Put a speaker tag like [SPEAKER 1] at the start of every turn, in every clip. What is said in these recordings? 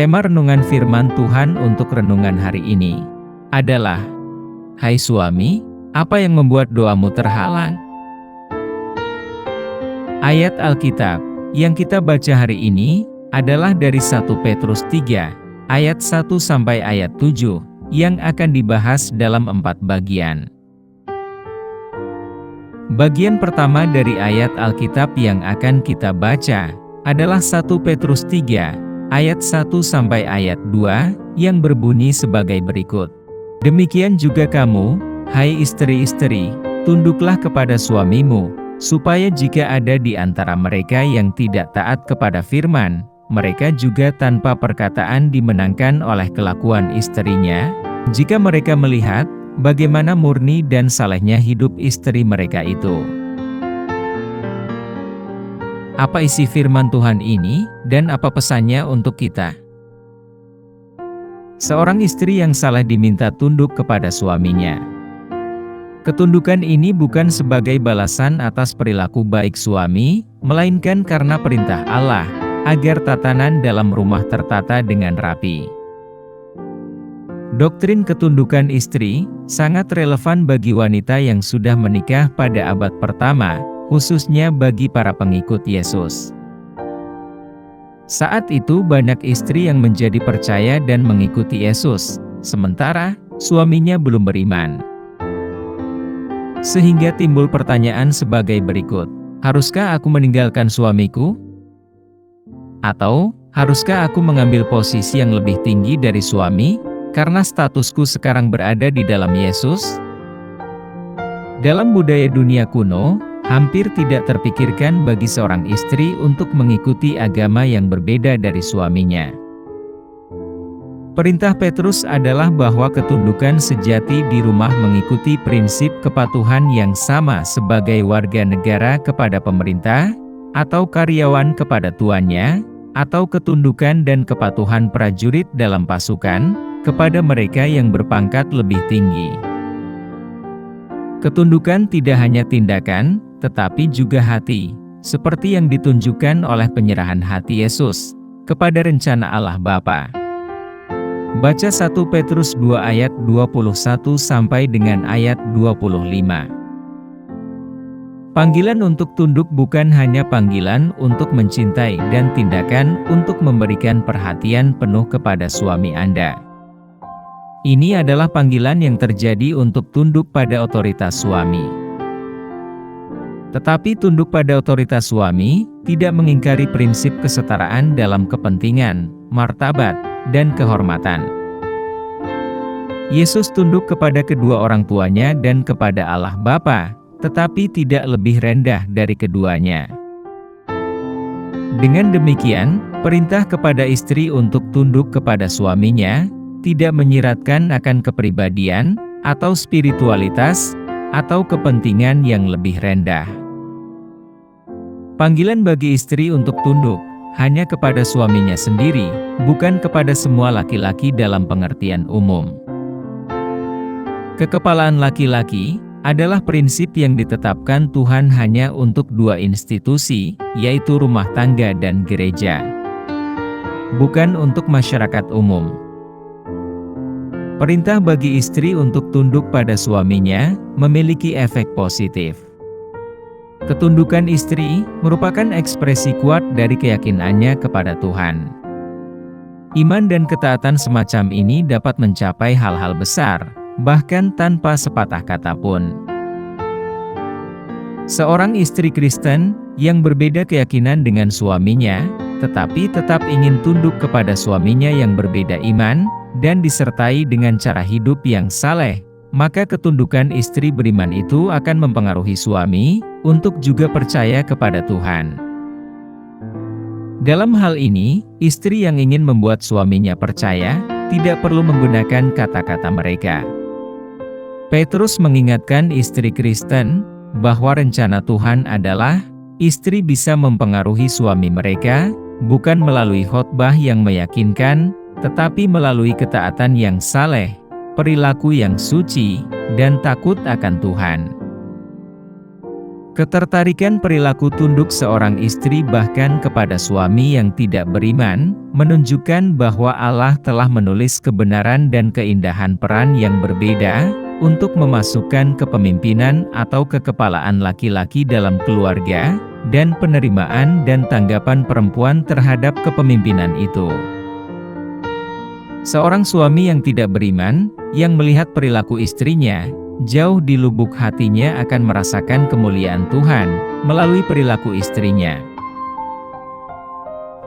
[SPEAKER 1] Tema renungan firman Tuhan untuk renungan hari ini adalah, Hai suami, apa yang membuat doamu terhalang? Ayat Alkitab yang kita baca hari ini adalah dari 1 Petrus 3, ayat 1 sampai ayat 7, yang akan dibahas dalam 4 bagian. Bagian pertama dari ayat Alkitab yang akan kita baca adalah 1 Petrus 3, ayat 1 sampai ayat 2, yang berbunyi sebagai berikut. Demikian juga kamu, hai istri-istri, tunduklah kepada suamimu, supaya jika ada di antara mereka yang tidak taat kepada firman, mereka juga tanpa perkataan dimenangkan oleh kelakuan istrinya, jika mereka melihat bagaimana murni dan salehnya hidup istri mereka itu. Apa isi firman Tuhan ini, dan apa pesannya untuk kita? Seorang istri yang saleh diminta tunduk kepada suaminya. Ketundukan ini bukan sebagai balasan atas perilaku baik suami, melainkan karena perintah Allah, agar tatanan dalam rumah tertata dengan rapi. Doktrin ketundukan istri sangat relevan bagi wanita yang sudah menikah pada abad pertama, khususnya bagi para pengikut Yesus. Saat itu banyak istri yang menjadi percaya dan mengikuti Yesus, sementara suaminya belum beriman. Sehingga timbul pertanyaan sebagai berikut, haruskah aku meninggalkan suamiku? Atau, haruskah aku mengambil posisi yang lebih tinggi dari suami, karena statusku sekarang berada di dalam Yesus? Dalam budaya dunia kuno, hampir tidak terpikirkan bagi seorang istri untuk mengikuti agama yang berbeda dari suaminya. Perintah Petrus adalah bahwa ketundukan sejati di rumah mengikuti prinsip kepatuhan yang sama sebagai warga negara kepada pemerintah, atau karyawan kepada tuannya, atau ketundukan dan kepatuhan prajurit dalam pasukan kepada mereka yang berpangkat lebih tinggi. Ketundukan tidak hanya tindakan, tetapi juga hati, seperti yang ditunjukkan oleh penyerahan hati Yesus kepada rencana Allah Bapa. Baca 1 Petrus 2 ayat 21 sampai dengan ayat 25. Panggilan untuk tunduk bukan hanya panggilan untuk mencintai dan tindakan untuk memberikan perhatian penuh kepada suami Anda. Ini adalah panggilan yang terjadi untuk tunduk pada otoritas suami. Tetapi tunduk pada otoritas suami tidak mengingkari prinsip kesetaraan dalam kepentingan, martabat, dan kehormatan. Yesus tunduk kepada kedua orang tuanya dan kepada Allah Bapa, tetapi tidak lebih rendah dari keduanya. Dengan demikian, perintah kepada istri untuk tunduk kepada suaminya tidak menyiratkan akan kepribadian, atau spiritualitas, atau kepentingan yang lebih rendah. Panggilan bagi istri untuk tunduk hanya kepada suaminya sendiri, bukan kepada semua laki-laki dalam pengertian umum. Kekepalaan laki-laki adalah prinsip yang ditetapkan Tuhan hanya untuk dua institusi, yaitu rumah tangga dan gereja, bukan untuk masyarakat umum. Perintah bagi istri untuk tunduk pada suaminya memiliki efek positif. Ketundukan istri merupakan ekspresi kuat dari keyakinannya kepada Tuhan. Iman dan ketaatan semacam ini dapat mencapai hal-hal besar, bahkan tanpa sepatah kata pun. Seorang istri Kristen yang berbeda keyakinan dengan suaminya, tetapi tetap ingin tunduk kepada suaminya yang berbeda iman, dan disertai dengan cara hidup yang saleh, maka ketundukan istri beriman itu akan mempengaruhi suami untuk juga percaya kepada Tuhan. Dalam hal ini, istri yang ingin membuat suaminya percaya tidak perlu menggunakan kata-kata mereka. Petrus mengingatkan istri Kristen bahwa rencana Tuhan adalah istri bisa mempengaruhi suami mereka, bukan melalui khotbah yang meyakinkan, tetapi melalui ketaatan yang saleh, perilaku yang suci, dan takut akan Tuhan. Ketertarikan perilaku tunduk seorang istri bahkan kepada suami yang tidak beriman, menunjukkan bahwa Allah telah menulis kebenaran dan keindahan peran yang berbeda, untuk memasukkan kepemimpinan atau kekepalaan laki-laki dalam keluarga, dan penerimaan dan tanggapan perempuan terhadap kepemimpinan itu. Seorang suami yang tidak beriman, yang melihat perilaku istrinya, jauh di lubuk hatinya akan merasakan kemuliaan Tuhan, melalui perilaku istrinya.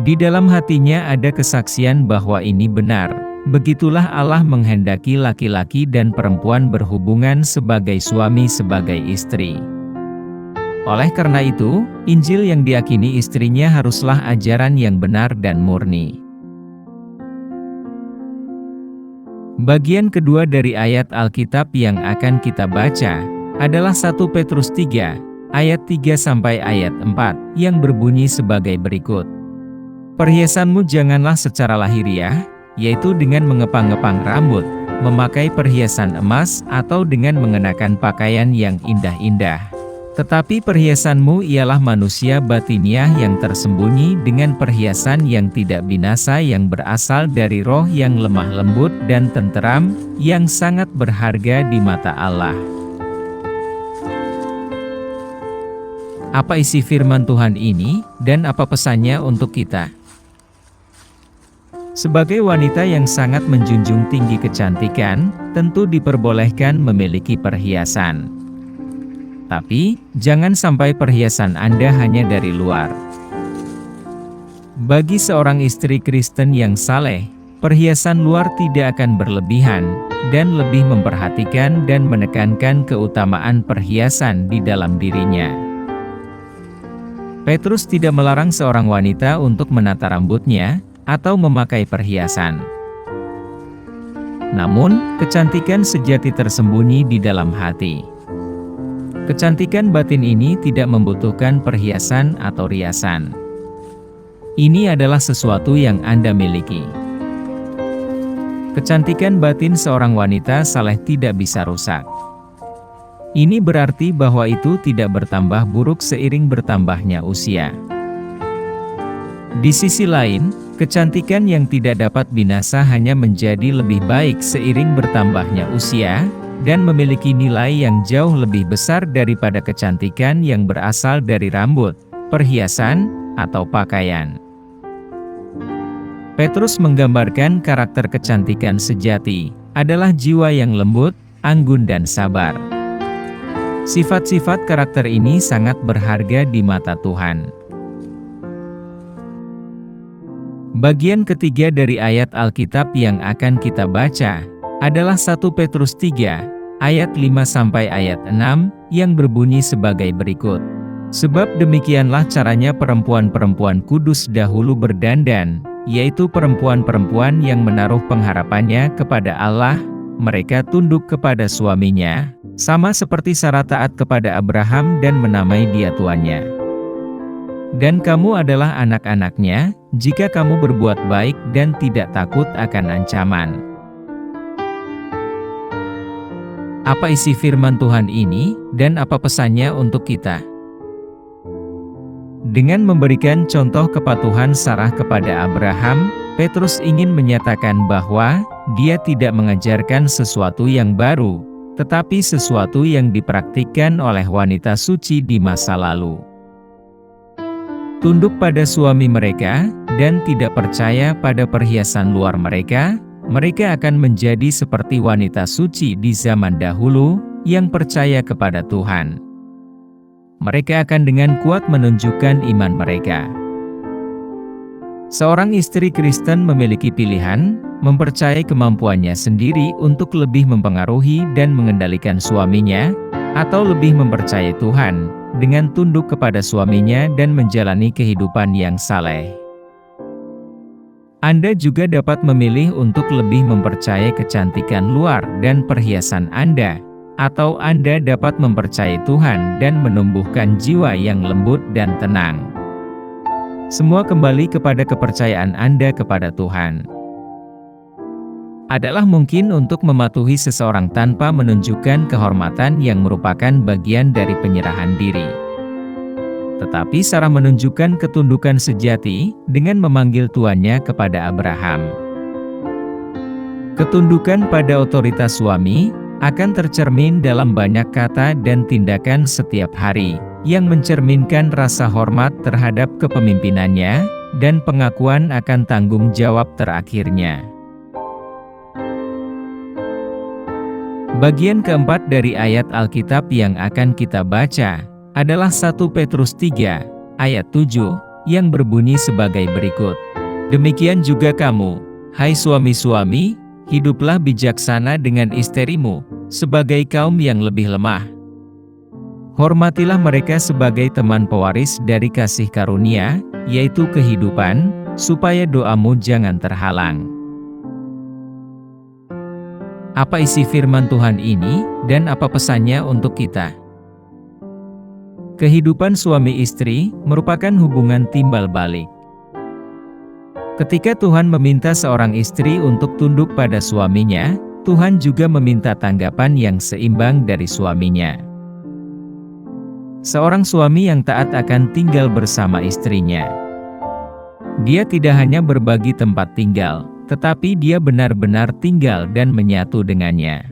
[SPEAKER 1] Di dalam hatinya ada kesaksian bahwa ini benar. Begitulah Allah menghendaki laki-laki dan perempuan berhubungan sebagai suami sebagai istri. Oleh karena itu, Injil yang diyakini istrinya haruslah ajaran yang benar dan murni. Bagian kedua dari ayat Alkitab yang akan kita baca adalah 1 Petrus 3 ayat 3 sampai ayat 4 yang berbunyi sebagai berikut. Perhiasanmu janganlah secara lahiriah, yaitu dengan mengepang-ngepang rambut, memakai perhiasan emas atau dengan mengenakan pakaian yang indah-indah. Tetapi perhiasanmu ialah manusia batiniah yang tersembunyi dengan perhiasan yang tidak binasa yang berasal dari roh yang lemah lembut dan tenteram, yang sangat berharga di mata Allah. Apa isi firman Tuhan ini, dan apa pesannya untuk kita? Sebagai wanita yang sangat menjunjung tinggi kecantikan, tentu diperbolehkan memiliki perhiasan. Tapi, jangan sampai perhiasan Anda hanya dari luar. Bagi seorang istri Kristen yang saleh, perhiasan luar tidak akan berlebihan, dan lebih memperhatikan dan menekankan keutamaan perhiasan di dalam dirinya. Petrus tidak melarang seorang wanita untuk menata rambutnya, atau memakai perhiasan. Namun, kecantikan sejati tersembunyi di dalam hati. Kecantikan batin ini tidak membutuhkan perhiasan atau riasan. Ini adalah sesuatu yang Anda miliki. Kecantikan batin seorang wanita saleh tidak bisa rusak. Ini berarti bahwa itu tidak bertambah buruk seiring bertambahnya usia. Di sisi lain, kecantikan yang tidak dapat binasa hanya menjadi lebih baik seiring bertambahnya usia, dan memiliki nilai yang jauh lebih besar daripada kecantikan yang berasal dari rambut, perhiasan, atau pakaian. Petrus menggambarkan karakter kecantikan sejati, adalah jiwa yang lembut, anggun dan sabar. Sifat-sifat karakter ini sangat berharga di mata Tuhan. Bagian ketiga dari ayat Alkitab yang akan kita baca adalah 1 Petrus 3 ayat 5 sampai ayat 6 yang berbunyi sebagai berikut. Sebab demikianlah caranya perempuan-perempuan kudus dahulu berdandan, yaitu perempuan-perempuan yang menaruh pengharapannya kepada Allah, mereka tunduk kepada suaminya, sama seperti Sarah taat kepada Abraham dan menamai dia tuannya. Dan kamu adalah anak-anaknya, jika kamu berbuat baik dan tidak takut akan ancaman. Apa isi firman Tuhan ini, dan apa pesannya untuk kita? Dengan memberikan contoh kepatuhan Sarah kepada Abraham, Petrus ingin menyatakan bahwa dia tidak mengajarkan sesuatu yang baru, tetapi sesuatu yang dipraktikkan oleh wanita suci di masa lalu. Tunduk pada suami mereka, dan tidak percaya pada perhiasan luar mereka, mereka akan menjadi seperti wanita suci di zaman dahulu, yang percaya kepada Tuhan. Mereka akan dengan kuat menunjukkan iman mereka. Seorang istri Kristen memiliki pilihan, mempercayai kemampuannya sendiri untuk lebih mempengaruhi dan mengendalikan suaminya, atau lebih mempercayai Tuhan, dengan tunduk kepada suaminya dan menjalani kehidupan yang saleh. Anda juga dapat memilih untuk lebih mempercayai kecantikan luar dan perhiasan Anda, atau Anda dapat mempercayai Tuhan dan menumbuhkan jiwa yang lembut dan tenang. Semua kembali kepada kepercayaan Anda kepada Tuhan. Adalah mungkin untuk mematuhi seseorang tanpa menunjukkan kehormatan yang merupakan bagian dari penyerahan diri. Tetapi Sarah menunjukkan ketundukan sejati dengan memanggil tuannya kepada Abraham. Ketundukan pada otoritas suami akan tercermin dalam banyak kata dan tindakan setiap hari, yang mencerminkan rasa hormat terhadap kepemimpinannya, dan pengakuan akan tanggung jawab terakhirnya. Bagian keempat dari ayat Alkitab yang akan kita baca adalah 1 Petrus 3, ayat 7, yang berbunyi sebagai berikut. Demikian juga kamu, hai suami-suami, hiduplah bijaksana dengan istrimu, sebagai kaum yang lebih lemah. Hormatilah mereka sebagai teman pewaris dari kasih karunia, yaitu kehidupan, supaya doamu jangan terhalang. Apa isi firman Tuhan ini, dan apa pesannya untuk kita? Kehidupan suami istri merupakan hubungan timbal balik. Ketika Tuhan meminta seorang istri untuk tunduk pada suaminya, Tuhan juga meminta tanggapan yang seimbang dari suaminya. Seorang suami yang taat akan tinggal bersama istrinya. Dia tidak hanya berbagi tempat tinggal, tetapi dia benar-benar tinggal dan menyatu dengannya.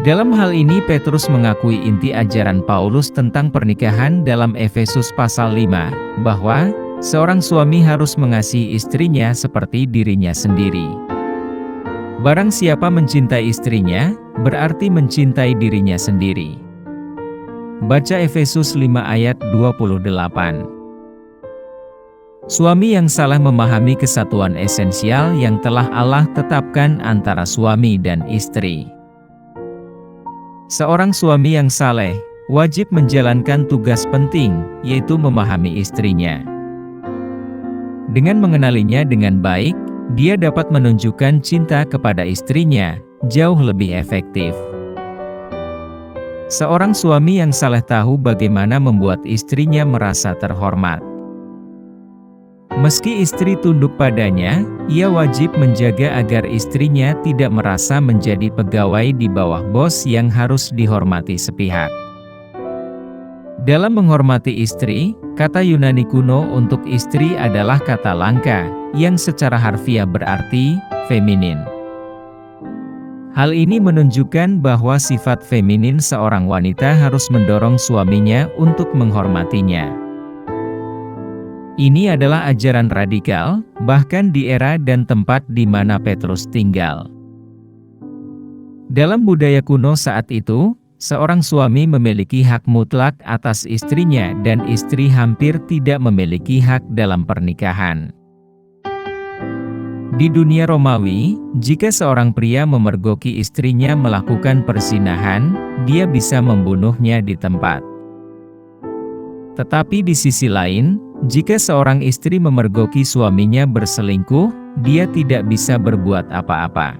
[SPEAKER 1] Dalam hal ini Petrus mengakui inti ajaran Paulus tentang pernikahan dalam Efesus pasal 5, bahwa seorang suami harus mengasihi istrinya seperti dirinya sendiri. Barang siapa mencintai istrinya, berarti mencintai dirinya sendiri. Baca Efesus 5 ayat 28. Suami yang salah memahami kesatuan esensial yang telah Allah tetapkan antara suami dan istri. Seorang suami yang saleh wajib menjalankan tugas penting, yaitu memahami istrinya. Dengan mengenalinya dengan baik, dia dapat menunjukkan cinta kepada istrinya jauh lebih efektif. Seorang suami yang saleh tahu bagaimana membuat istrinya merasa terhormat. Meski istri tunduk padanya, ia wajib menjaga agar istrinya tidak merasa menjadi pegawai di bawah bos yang harus dihormati sepihak. Dalam menghormati istri, kata Yunani kuno untuk istri adalah kata langka, yang secara harfiah berarti feminin. Hal ini menunjukkan bahwa sifat feminin seorang wanita harus mendorong suaminya untuk menghormatinya. Ini adalah ajaran radikal, bahkan di era dan tempat di mana Petrus tinggal. Dalam budaya kuno saat itu, seorang suami memiliki hak mutlak atas istrinya dan istri hampir tidak memiliki hak dalam pernikahan. Di dunia Romawi, jika seorang pria memergoki istrinya melakukan perzinahan, dia bisa membunuhnya di tempat. Tetapi di sisi lain, jika seorang istri memergoki suaminya berselingkuh, dia tidak bisa berbuat apa-apa.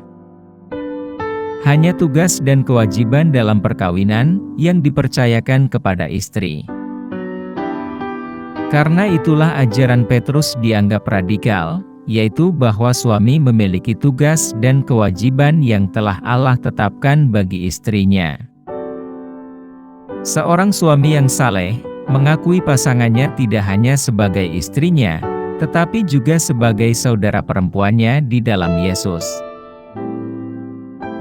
[SPEAKER 1] Hanya tugas dan kewajiban dalam perkawinan yang dipercayakan kepada istri. Karena itulah ajaran Petrus dianggap radikal, yaitu bahwa suami memiliki tugas dan kewajiban yang telah Allah tetapkan bagi istrinya. Seorang suami yang saleh mengakui pasangannya tidak hanya sebagai istrinya, tetapi juga sebagai saudara perempuannya di dalam Yesus.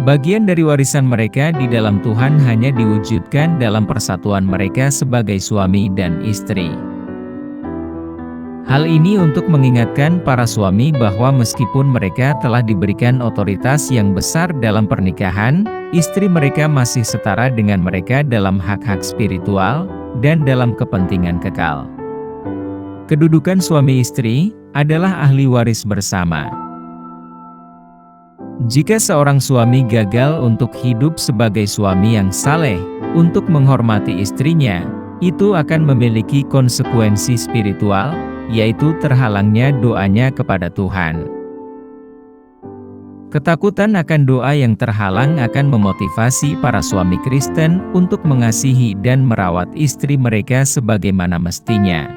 [SPEAKER 1] Bagian dari warisan mereka di dalam Tuhan hanya diwujudkan dalam persatuan mereka sebagai suami dan istri. Hal ini untuk mengingatkan para suami bahwa meskipun mereka telah diberikan otoritas yang besar dalam pernikahan, istri mereka masih setara dengan mereka dalam hak-hak spiritual dan dalam kepentingan kekal. Kedudukan suami istri adalah ahli waris bersama. Jika seorang suami gagal untuk hidup sebagai suami yang saleh, untuk menghormati istrinya, itu akan memiliki konsekuensi spiritual, yaitu terhalangnya doanya kepada Tuhan. Ketakutan akan doa yang terhalang akan memotivasi para suami Kristen untuk mengasihi dan merawat istri mereka sebagaimana mestinya.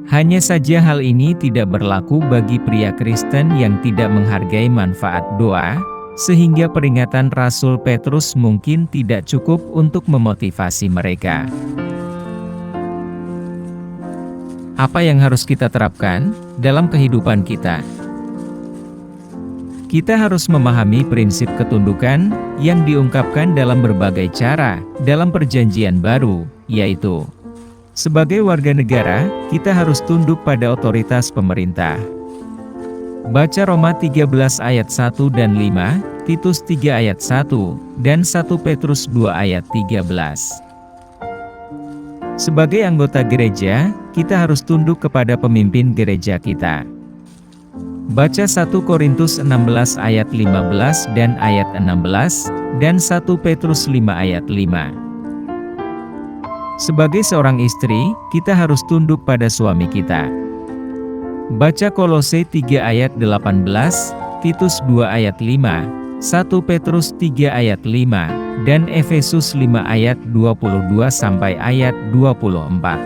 [SPEAKER 1] Hanya saja hal ini tidak berlaku bagi pria Kristen yang tidak menghargai manfaat doa, sehingga peringatan Rasul Petrus mungkin tidak cukup untuk memotivasi mereka. Apa yang harus kita terapkan dalam kehidupan kita? Kita harus memahami prinsip ketundukan yang diungkapkan dalam berbagai cara dalam Perjanjian Baru, yaitu sebagai warga negara, kita harus tunduk pada otoritas pemerintah. Baca Roma 13 ayat 1 dan 5, Titus 3 ayat 1, dan 1 Petrus 2 ayat 13. Sebagai anggota gereja, kita harus tunduk kepada pemimpin gereja kita. Baca 1 Korintus 16 ayat 15 dan ayat 16, dan 1 Petrus 5 ayat 5. Sebagai seorang istri, kita harus tunduk pada suami kita. Baca Kolose 3 ayat 18, Titus 2 ayat 5, 1 Petrus 3 ayat 5, dan Efesus 5 ayat 22 sampai ayat 24.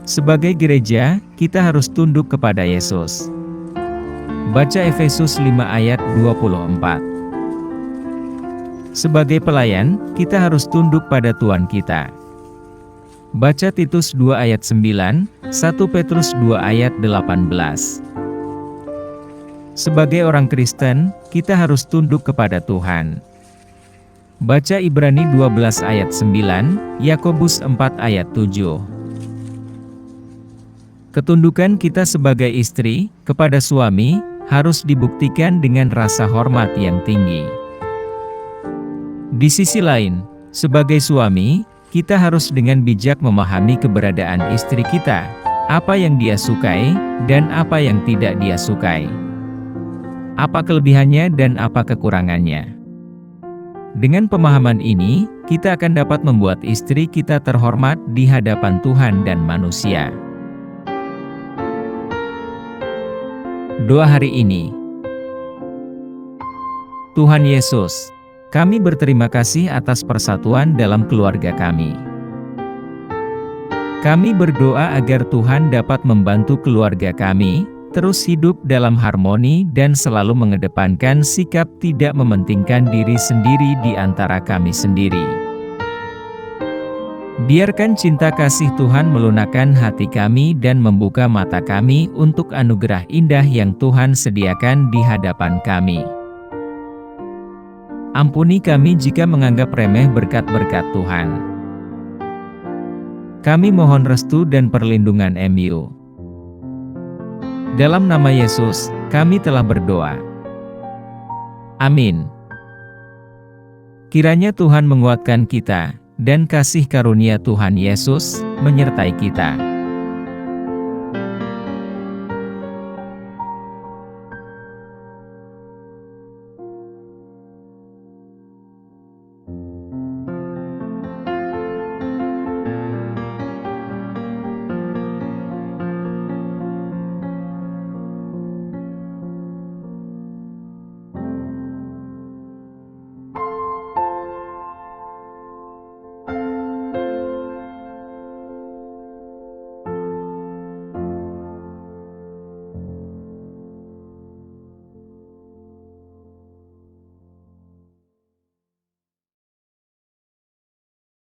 [SPEAKER 1] Sebagai gereja, kita harus tunduk kepada Yesus. Baca Efesus 5 ayat 24. Sebagai pelayan, kita harus tunduk pada Tuhan kita. Baca Titus 2 ayat 9, 1 Petrus 2 ayat 18. Sebagai orang Kristen, kita harus tunduk kepada Tuhan. Baca Ibrani 12 ayat 9, Yakobus 4 ayat 7. Ketundukan kita sebagai istri kepada suami harus dibuktikan dengan rasa hormat yang tinggi. Di sisi lain, sebagai suami, kita harus dengan bijak memahami keberadaan istri kita, apa yang dia sukai dan apa yang tidak dia sukai, apa kelebihannya dan apa kekurangannya. Dengan pemahaman ini, kita akan dapat membuat istri kita terhormat di hadapan Tuhan dan manusia. Doa hari ini. Tuhan Yesus, kami berterima kasih atas persatuan dalam keluarga kami. Kami berdoa agar Tuhan dapat membantu keluarga kami terus hidup dalam harmoni dan selalu mengedepankan sikap tidak mementingkan diri sendiri di antara kami sendiri. Biarkan cinta kasih Tuhan melunakkan hati kami dan membuka mata kami untuk anugerah indah yang Tuhan sediakan di hadapan kami. Ampuni kami jika menganggap remeh berkat-berkat Tuhan. Kami mohon restu dan perlindungan MU. Dalam nama Yesus, kami telah berdoa. Amin. Kiranya Tuhan menguatkan kita, dan kasih karunia Tuhan Yesus menyertai kita.